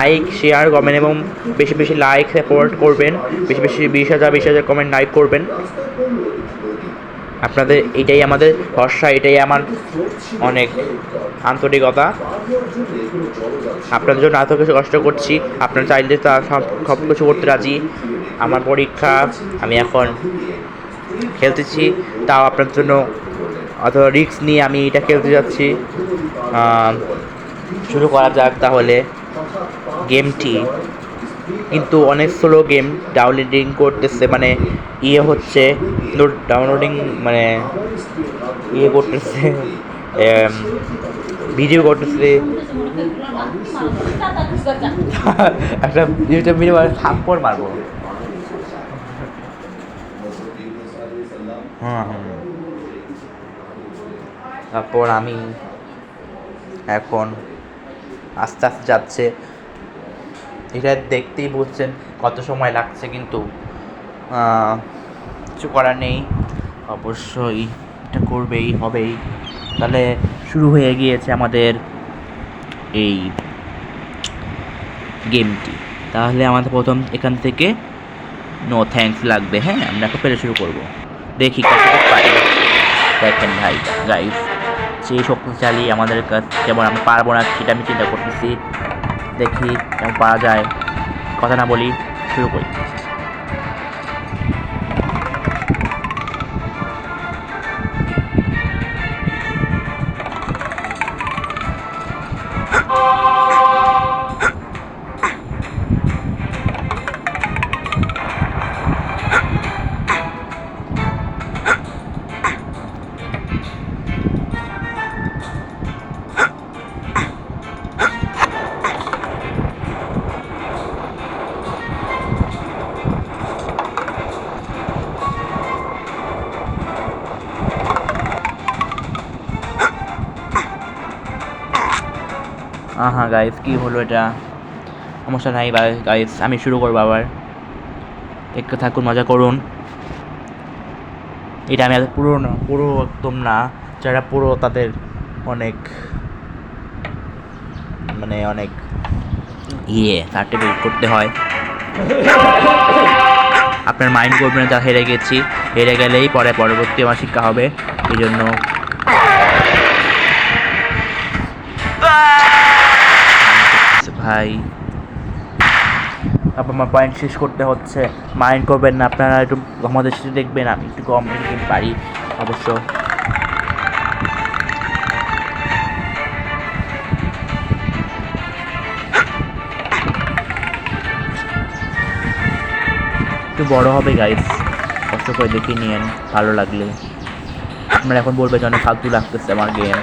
Like share comment এবং বেশি বেশি লাইক সাপোর্ট করবেন, বেশি বেশি 20,000 কমেন্ট লাইক করবেন। আপনাদের এটাই আমাদের ভরসা, এটাই আমার অনেক আন্তরিকতা। আপনাদের জন্য এত কিছু কষ্ট করছি, আপনারা চাইলে তা সব কিছু করতে রাজি। আমার পরীক্ষা, আমি এখন খেলতেছি, তাও আপনার জন্য অত রিস্ক নিয়ে আমি এটা খেলতে যাচ্ছি। শুরু করা যাক তাহলে গেমটি। কিন্তু অনেক স্লো গেম, ডাউনলোডিং করতেছে, মানে হচ্ছে ডাউনলোডিং, মানে করতেছে, ভিডিও করতেছে। একটা ইউটিউব ভিডিও থাপ্পড় মারবো। তারপর আমি এখন আস্তে আস্তে যাচ্ছে, এটা দেখতেই বুঝছেন কত সময় লাগছে, কিন্তু কিছু করার নেই, অবশ্যই এটা করবেই হবেই। তাহলে শুরু হয়ে গিয়েছে আমাদের এই গেমটি। তাহলে আমাদের প্রথম এখান থেকে নো থ্যাঙ্কস লাগবে। হ্যাঁ, আমরা এখন পেরে শুরু করবো, দেখি কতটুকু পারি। দেখেন ভাই গাইস, যে শক্তিশালী আমাদের কাছে, যেমন আমরা পারবো না সেটা আমি চিন্তা করতেছি, দেখি কেমন পারা যায়। কথা না বলি, শুরু করি। হ্যাঁ গাইস, কী হলো এটা? সমস্যা নাই গাইস, আমি শুরু করবো আবার। দেখতে থাকুন, মজা করুন। এটা আমি পুরো একদম না, যারা পুরো তাদের অনেক মানে অনেক সার্টিফিকেট করতে হয়। আপনার মাইন্ড করবেন যা হেরে গেছি, হেরে গেলেই পরবর্তী আমার শিক্ষা হবে, এই জন্য ভাই আমার পয়েন্ট শেষ করতে হচ্ছে। মাইন্ড করবেন না, আপনারা একটু আমাদের সাথে দেখবেন, আমি একটু কম পারি অবশ্য। একটু বড় হবে গাইস, কষ্ট করে দেখে নিয়েন, ভালো লাগলে। আপনারা এখন বলবে যে অনেক ফালতু লাগতেছে আমার গেম,